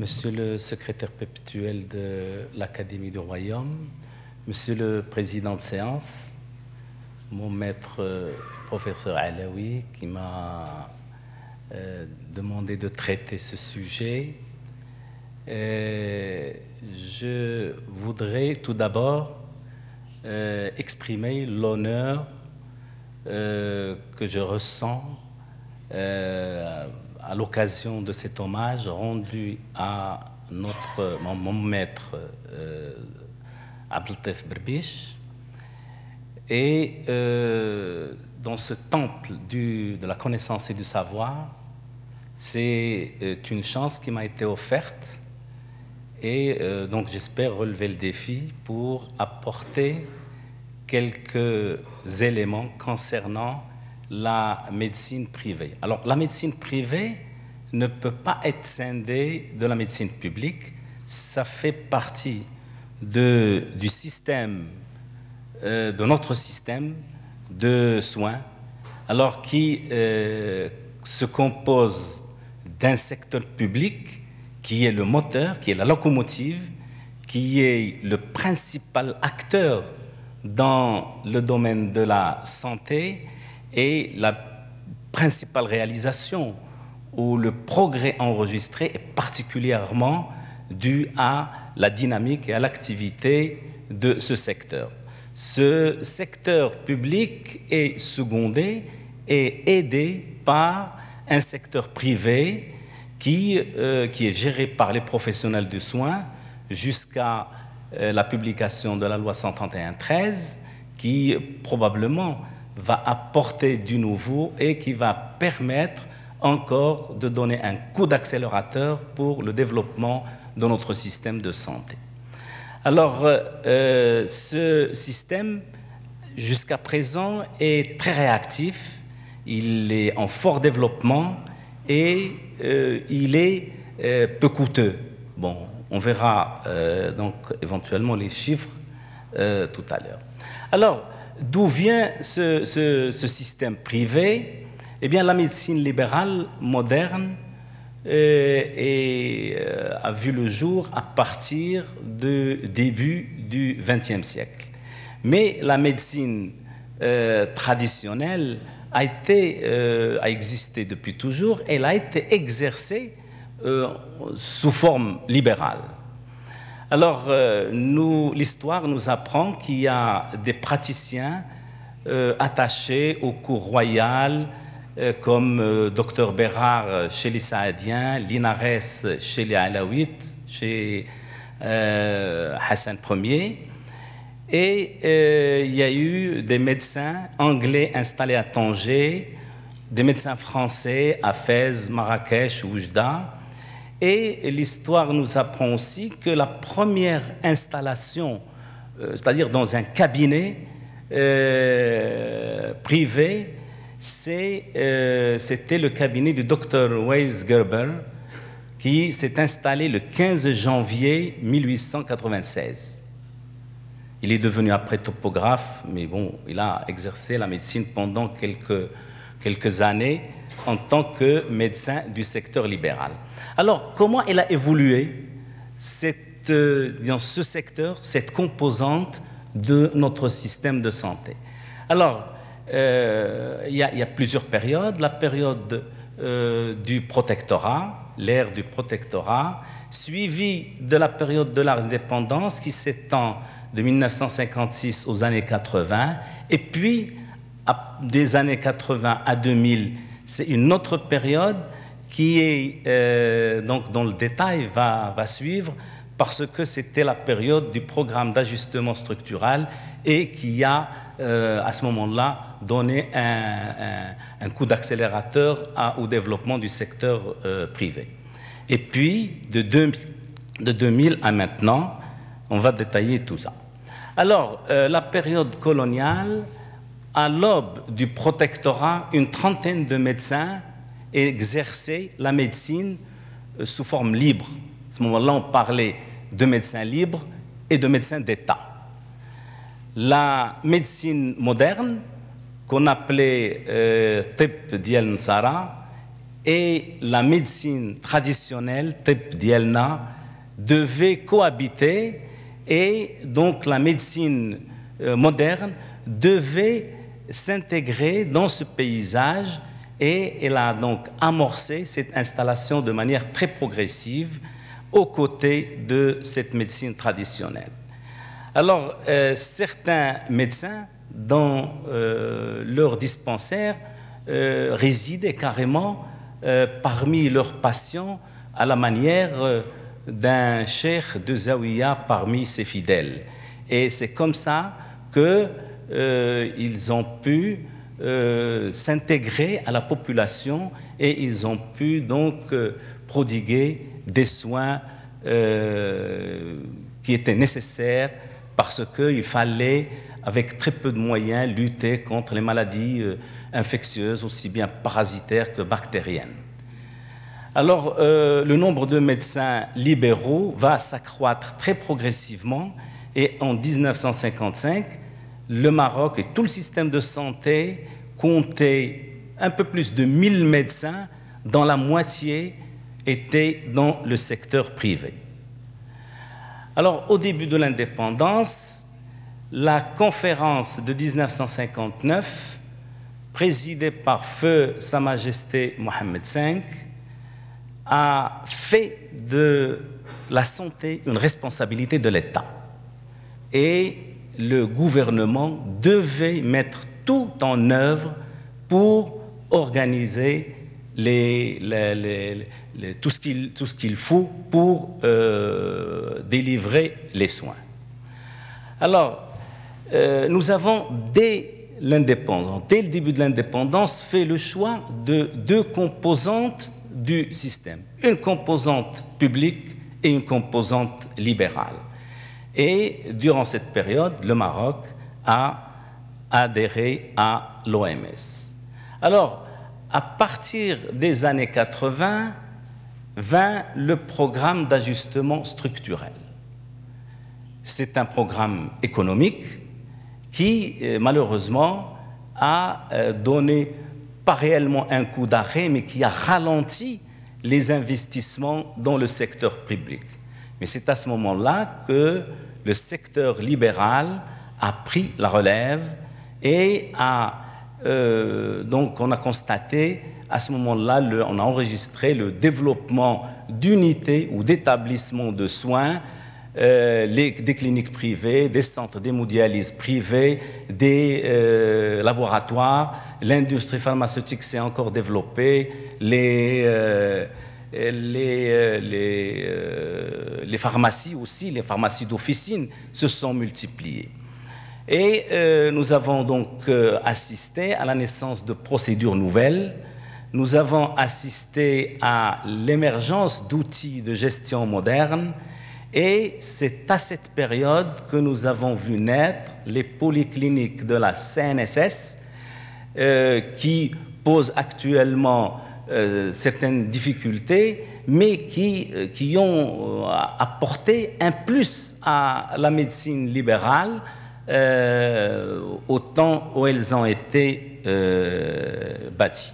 Monsieur le secrétaire perpétuel de l'Académie du Royaume, Monsieur le président de séance, mon maître professeur Alaoui qui m'a demandé de traiter ce sujet. Je voudrais tout d'abord exprimer l'honneur que je ressens à l'occasion de cet hommage rendu à mon maître Abdeltef Berbiche. Et dans ce temple de la connaissance et du savoir, c'est une chance qui m'a été offerte et donc j'espère relever le défi pour apporter quelques éléments concernant la médecine privée. Alors, la médecine privée ne peut pas être scindée de la médecine publique. Ça fait partie du système, de notre système de soins, alors qui se compose d'un secteur public qui est le moteur, qui est la locomotive, qui est le principal acteur dans le domaine de la santé et la principale réalisation où le progrès enregistré est particulièrement dû à la dynamique et à l'activité de ce secteur. Ce secteur public est secondé et aidé par un secteur privé qui est géré par les professionnels du soin jusqu'à la publication de la loi 131-13 qui probablement va apporter du nouveau et qui va permettre encore de donner un coup d'accélérateur pour le développement de notre système de santé. Alors, ce système, jusqu'à présent, est très réactif, il est en fort développement et il est peu coûteux. Bon, on verra donc éventuellement les chiffres tout à l'heure. Alors, d'où vient ce système privé? Eh bien, la médecine libérale moderne a vu le jour à partir du début du XXe siècle. Mais la médecine traditionnelle a existé depuis toujours. Elle a été exercée sous forme libérale. Alors, l'histoire nous apprend qu'il y a des praticiens attachés au cours royal, comme Dr Bérard chez les Saadiens, Linares chez les Alaouites, chez Hassan Ier. Et il y a eu des médecins anglais installés à Tanger, des médecins français à Fès, Marrakech, Oujda. Et l'histoire nous apprend aussi que la première installation, c'est-à-dire dans un cabinet privé, c'était le cabinet du docteur Weiss Gerber qui s'est installé le 15 janvier 1896. Il est devenu après topographe, mais bon, il a exercé la médecine pendant quelques années en tant que médecin du secteur libéral. Alors, comment elle a évolué dans ce secteur, cette composante de notre système de santé? Alors, il y a plusieurs périodes. La période du protectorat, l'ère du protectorat, suivie de la période de l'indépendance qui s'étend de 1956 aux années 80, et puis des années 80 à 2000, c'est une autre période qui est donc dans le détail va suivre parce que c'était la période du programme d'ajustement structural et qui a à ce moment-là donné un coup d'accélérateur au développement du secteur privé. Et puis de 2000 à maintenant, on va détailler tout ça. Alors, la période coloniale, à l'aube du protectorat, une trentaine de médecins exerçaient la médecine sous forme libre. À ce moment-là, on parlait de médecins libres et de médecins d'État. La médecine moderne, qu'on appelait Tib Diel Nsara, et la médecine traditionnelle, Tib Dielna, devaient cohabiter, et donc la médecine moderne devait s'intégrer dans ce paysage, et elle a donc amorcé cette installation de manière très progressive aux côtés de cette médecine traditionnelle. Alors, certains médecins, dans leur dispensaire, résidaient carrément parmi leurs patients à la manière d'un cheikh de Zawiya parmi ses fidèles. Et c'est comme ça qu'ils ont pu s'intégrer à la population, et ils ont pu donc prodiguer des soins qui étaient nécessaires, parce qu'il fallait, avec très peu de moyens, lutter contre les maladies infectieuses, aussi bien parasitaires que bactériennes. Alors, le nombre de médecins libéraux va s'accroître très progressivement, et en 1955, le Maroc et tout le système de santé comptaient un peu plus de 1000 médecins, dont la moitié étaient dans le secteur privé. Alors, au début de l'indépendance, la conférence de 1959, présidée par feu Sa Majesté Mohammed V, a fait de la santé une responsabilité de l'État. Et le gouvernement devait mettre tout en œuvre pour organiser tout ce qu'il faut pour délivrer les soins. Alors, nous avons, dès le début de l'indépendance, fait le choix de deux composantes du système, une composante publique et une composante libérale. Et durant cette période, le Maroc a adhéré à l'OMS. Alors, à partir des années 80, vint le programme d'ajustement structurel. C'est un programme économique qui, malheureusement, a donné pas réellement un coup d'arrêt, mais qui a ralenti les investissements dans le secteur public. Mais c'est à ce moment-là que le secteur libéral a pris la relève, et donc on a constaté à ce moment-là, on a enregistré le développement d'unités ou d'établissements de soins, des cliniques privées, des centres d'hémodialyse privés, des laboratoires. L'industrie pharmaceutique s'est encore développée, les pharmacies aussi, les pharmacies d'officine se sont multipliées. Et nous avons donc assisté à la naissance de procédures nouvelles. Nous avons assisté à l'émergence d'outils de gestion modernes, et c'est à cette période que nous avons vu naître les polycliniques de la CNSS, qui posent actuellement certaines difficultés, mais qui ont apporté un plus à la médecine libérale au temps où elles ont été bâties.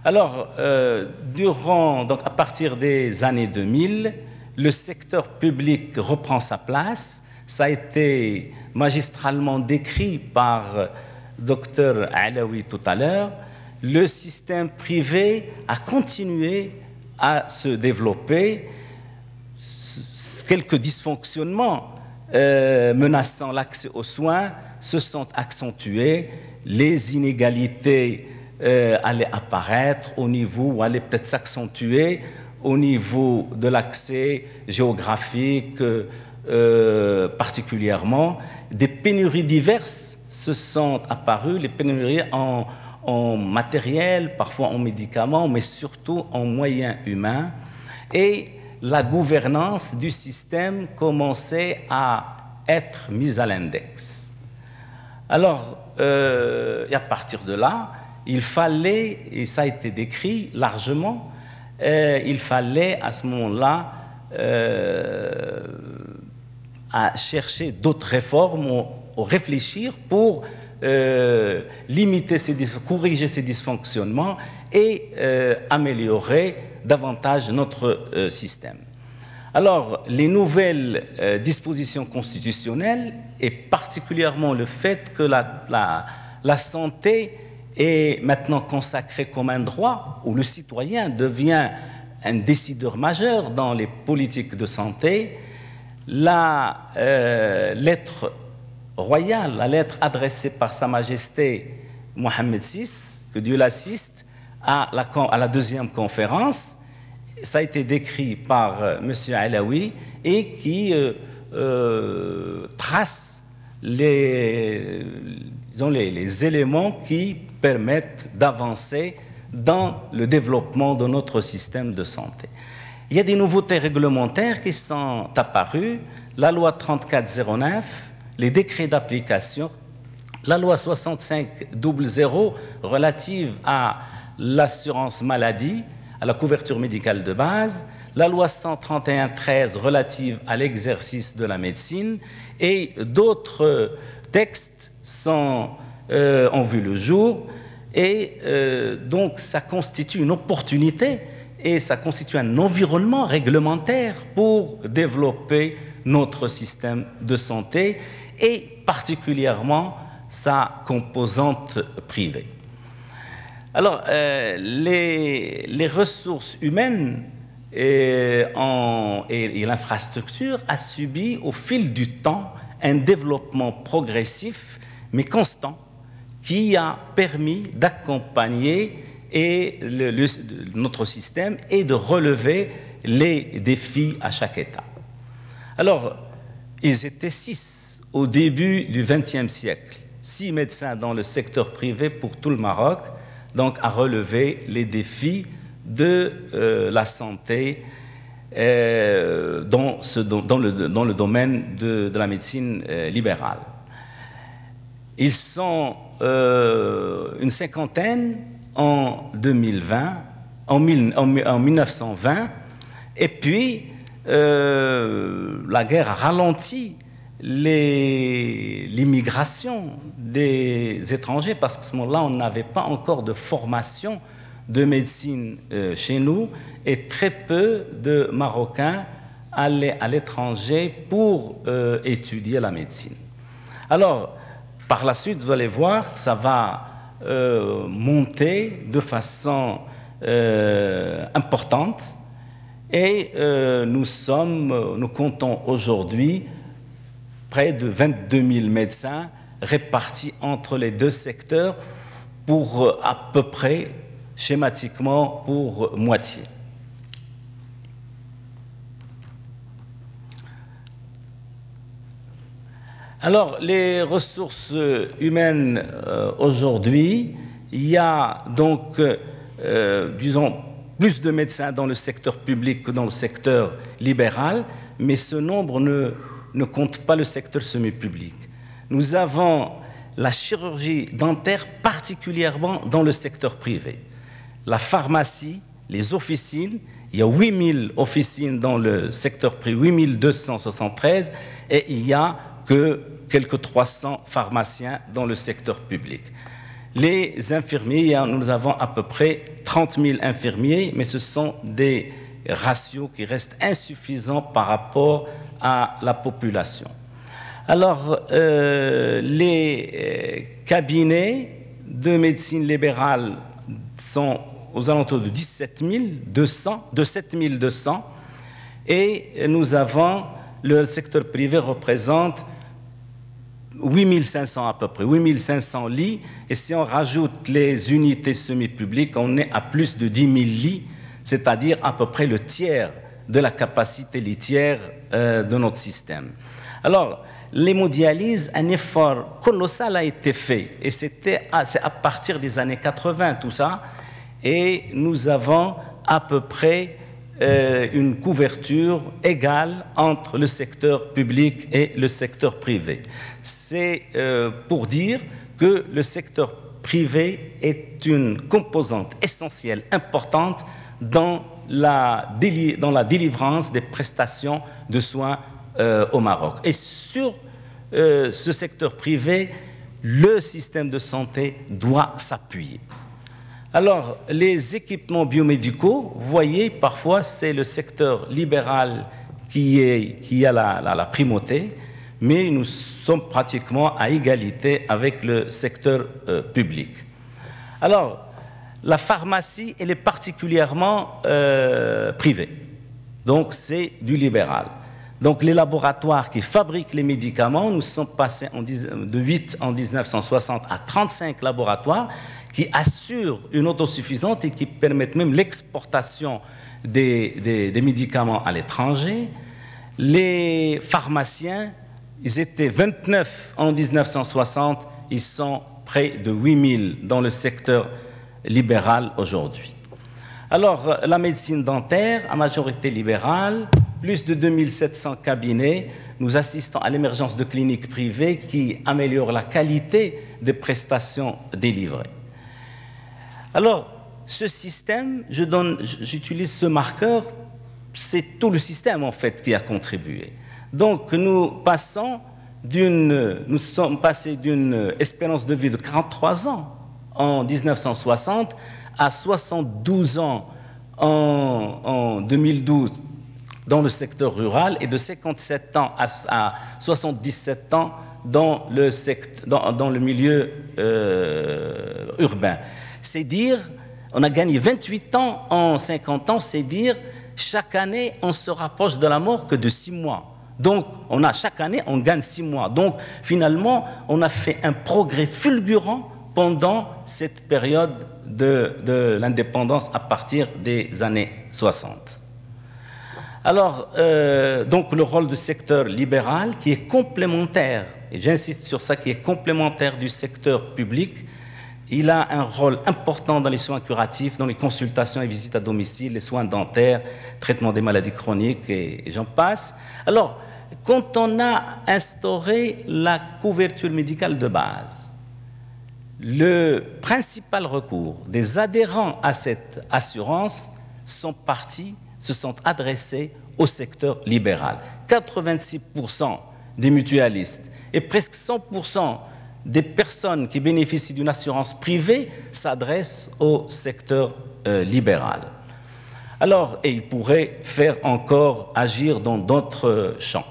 Alors, donc à partir des années 2000, le secteur public reprend sa place. Ça a été magistralement décrit par Dr Alaoui tout à l'heure. Le système privé a continué à se développer. Quelques dysfonctionnements menaçant l'accès aux soins se sont accentués. Les inégalités allaient apparaître au niveau, ou allaient peut-être s'accentuer au niveau de l'accès géographique, particulièrement. Des pénuries diverses se sont apparues, les pénuries en matériel, parfois en médicaments, mais surtout en moyens humains. Et la gouvernance du système commençait à être mise à l'index. Alors, et à partir de là, il fallait, et ça a été décrit largement, il fallait à ce moment-là à chercher d'autres réformes, ou réfléchir pour limiter corriger ces dysfonctionnements et améliorer davantage notre système. Alors, les nouvelles dispositions constitutionnelles, et particulièrement le fait que la santé est maintenant consacrée comme un droit, où le citoyen devient un décideur majeur dans les politiques de santé, la lettre royale, la lettre adressée par Sa Majesté Mohammed VI, que Dieu l'assiste, à la deuxième conférence, ça a été décrit par M. Alaoui et qui trace les éléments qui permettent d'avancer dans le développement de notre système de santé. Il y a des nouveautés réglementaires qui sont apparues, la loi 3409, les décrets d'application, la loi 6500 relative à l'assurance maladie, à la couverture médicale de base, la loi 131-13 relative à l'exercice de la médecine et d'autres textes ont vu le jour et donc ça constitue une opportunité et ça constitue un environnement réglementaire pour développer notre système de santé et particulièrement sa composante privée. Alors, les ressources humaines et l'infrastructure a subi au fil du temps un développement progressif mais constant qui a permis d'accompagner notre système et de relever les défis à chaque étape. Alors, ils étaient 6 au début du XXe siècle, 6 médecins dans le secteur privé pour tout le Maroc, donc à relever les défis de la santé dans le domaine de la médecine libérale. Ils sont une cinquantaine en 2020, en 1920, et puis la guerre a ralenti l'immigration des étrangers parce qu'à ce moment-là, on n'avait pas encore de formation de médecine chez nous et très peu de Marocains allaient à l'étranger pour étudier la médecine. Alors, par la suite, vous allez voir que ça va monter de façon importante et nous comptons aujourd'hui près de 22 000 médecins répartis entre les deux secteurs pour à peu près, schématiquement, pour moitié. Alors, les ressources humaines aujourd'hui, il y a donc, disons, plus de médecins dans le secteur public que dans le secteur libéral, mais ce nombre ne compte pas le secteur semi-public. Nous avons la chirurgie dentaire particulièrement dans le secteur privé. La pharmacie, les officines, il y a 8000 officines dans le secteur privé, 8273, et il y a que quelques 300 pharmaciens dans le secteur public. Les infirmiers, nous avons à peu près 30 000 infirmiers, mais ce sont des ratios qui restent insuffisants par rapport à la population. Alors, les cabinets de médecine libérale sont aux alentours de 17 200, de 7 200, et nous avons, le secteur privé représente 8 500 à peu près, 8 500 lits, et si on rajoute les unités semi-publiques, on est à plus de 10 000 lits, c'est-à-dire à peu près le tiers de la capacité litière de notre système. Alors, l'hémodialyse, un effort colossal a été fait, et c'est à partir des années 80 tout ça, et nous avons à peu près une couverture égale entre le secteur public et le secteur privé. C'est pour dire que le secteur privé est une composante essentielle, importante dans la délivrance des prestations de soins au Maroc. Et sur ce secteur privé, le système de santé doit s'appuyer. Alors, les équipements biomédicaux, vous voyez, parfois, c'est le secteur libéral qui a la primauté, mais nous sommes pratiquement à égalité avec le secteur public. Alors, la pharmacie, elle est particulièrement privée, donc c'est du libéral. Donc, les laboratoires qui fabriquent les médicaments, nous sommes passés de 8 en 1960 à 35 laboratoires qui assurent une autosuffisance et qui permettent même l'exportation des médicaments à l'étranger. Les pharmaciens, ils étaient 29 en 1960, ils sont près de 8000 dans le secteur libéral aujourd'hui. Alors, la médecine dentaire, à majorité libérale, plus de 2700 cabinets, nous assistons à l'émergence de cliniques privées qui améliorent la qualité des prestations délivrées. Alors, ce système, j'utilise ce marqueur, c'est tout le système en fait qui a contribué. Donc, nous sommes passés d'une espérance de vie de 43 ans en 1960 à 72 ans en 2012 dans le secteur rural et de 57 ans à 77 ans dans le milieu urbain. C'est dire, on a gagné 28 ans en 50 ans, c'est dire, chaque année, on se rapproche de la mort que de 6 mois. Donc, chaque année, on gagne 6 mois. Donc, finalement, on a fait un progrès fulgurant pendant cette période de l'indépendance à partir des années 60. Alors, donc, le rôle du secteur libéral qui est complémentaire, et j'insiste sur ça, qui est complémentaire du secteur public, il a un rôle important dans les soins curatifs, dans les consultations et visites à domicile, les soins dentaires, traitement des maladies chroniques et j'en passe. Alors, quand on a instauré la couverture médicale de base, le principal recours des adhérents à cette assurance se sont adressés au secteur libéral. 86% des mutualistes et presque 100% des personnes qui bénéficient d'une assurance privée s'adressent au secteur libéral. Alors, et ils pourraient faire encore agir dans d'autres champs.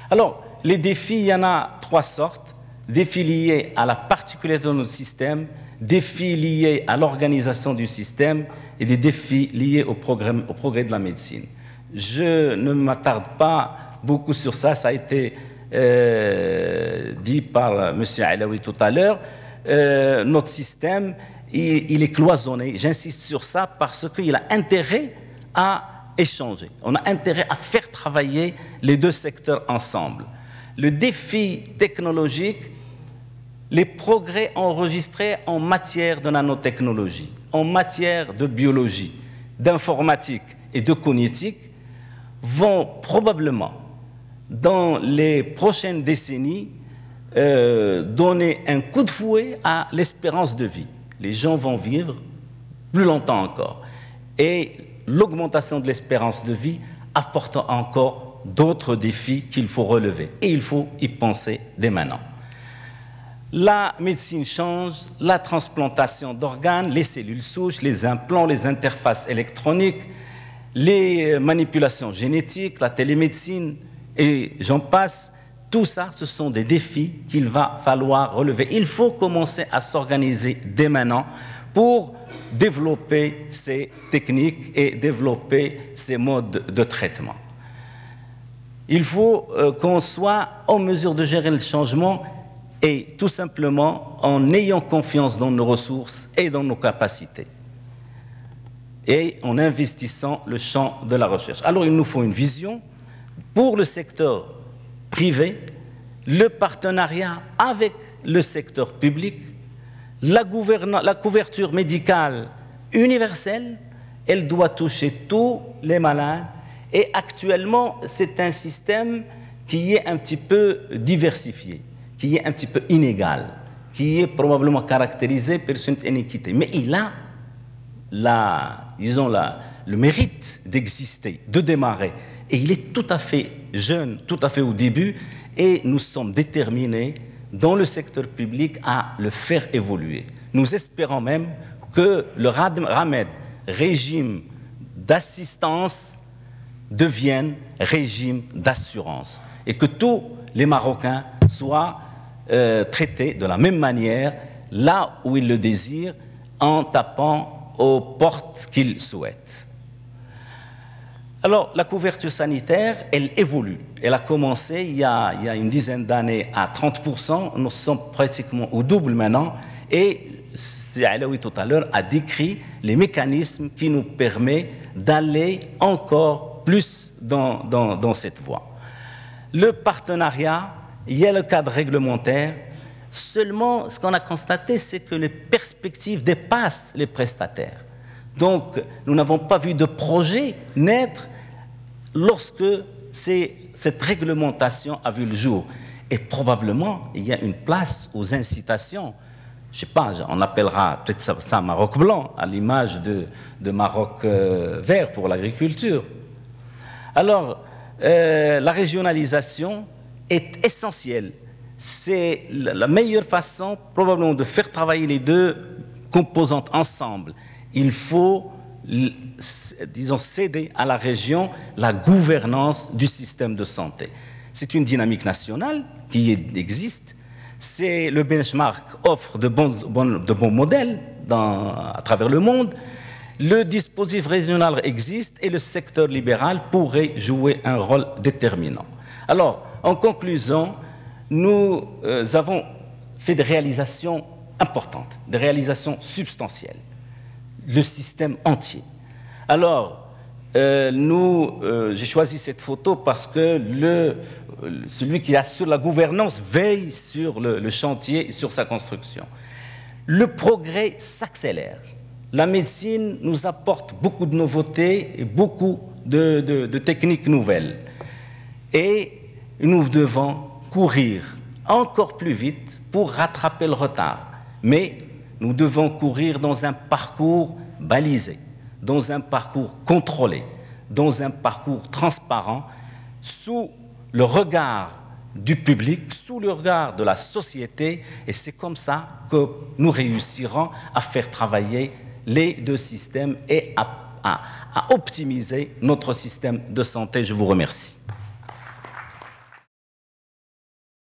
Alors, les défis, il y en a 3 sortes. Défis liés à la particularité de notre système, défis liés à l'organisation du système et des défis liés au progrès de la médecine. Je ne m'attarde pas beaucoup sur ça, ça a été dit par M. Alaoui tout à l'heure. Notre système, il est cloisonné. J'insiste sur ça parce qu'il a intérêt à échanger. On a intérêt à faire travailler les deux secteurs ensemble. Le défi technologique, les progrès enregistrés en matière de nanotechnologie, en matière de biologie, d'informatique et de cognitique vont probablement, dans les prochaines décennies, donner un coup de fouet à l'espérance de vie. Les gens vont vivre plus longtemps encore. Et l'augmentation de l'espérance de vie apporte encore d'autres défis qu'il faut relever. Et il faut y penser dès maintenant. La médecine change, la transplantation d'organes, les cellules souches, les implants, les interfaces électroniques, les manipulations génétiques, la télémédecine, et j'en passe. Tout ça, ce sont des défis qu'il va falloir relever. Il faut commencer à s'organiser dès maintenant pour développer ces techniques et développer ces modes de traitement. Il faut qu'on soit en mesure de gérer le changement et tout simplement en ayant confiance dans nos ressources et dans nos capacités et en investissant le champ de la recherche. Alors, il nous faut une vision pour le secteur privé, le partenariat avec le secteur public, la couverture médicale universelle, elle doit toucher tous les malades et actuellement, c'est un système qui est un petit peu diversifié, qui est un petit peu inégal, qui est probablement caractérisé par une inéquité. Mais il a le mérite d'exister, de démarrer. Et il est tout à fait jeune, tout à fait au début, et nous sommes déterminés dans le secteur public à le faire évoluer. Nous espérons même que le RAMED, régime d'assistance, devienne régime d'assurance et que tous les Marocains soient traités de la même manière là où ils le désirent en tapant aux portes qu'ils souhaitent. Alors, la couverture sanitaire, elle évolue. Elle a commencé il y a une dizaine d'années à 30%. Nous sommes pratiquement au double maintenant. Et Alaoui tout à l'heure a décrit les mécanismes qui nous permettent d'aller encore plus dans cette voie. Le partenariat, il y a le cadre réglementaire. Seulement, ce qu'on a constaté, c'est que les perspectives dépassent les prestataires. Donc, nous n'avons pas vu de projet naître lorsque cette réglementation a vu le jour. Et probablement, il y a une place aux incitations. Je ne sais pas, on appellera peut-être ça Maroc blanc, à l'image de Maroc vert pour l'agriculture. Alors, la régionalisation est essentielle. C'est la meilleure façon, probablement, de faire travailler les deux composantes ensemble. Il faut, disons, céder à la région la gouvernance du système de santé. C'est une dynamique nationale qui existe. Le benchmark offre de bons modèles à travers le monde. Le dispositif régional existe et le secteur libéral pourrait jouer un rôle déterminant. Alors, en conclusion, nous avons fait des réalisations importantes, des réalisations substantielles. Le système entier. Alors, j'ai choisi cette photo parce que celui qui assure la gouvernance veille sur le chantier et sur sa construction. Le progrès s'accélère. La médecine nous apporte beaucoup de nouveautés et beaucoup de techniques nouvelles. Et nous devons courir encore plus vite pour rattraper le retard. Mais nous devons courir dans un parcours balisé, dans un parcours contrôlé, dans un parcours transparent, sous le regard du public, sous le regard de la société. Et c'est comme ça que nous réussirons à faire travailler les deux systèmes et à optimiser notre système de santé. Je vous remercie.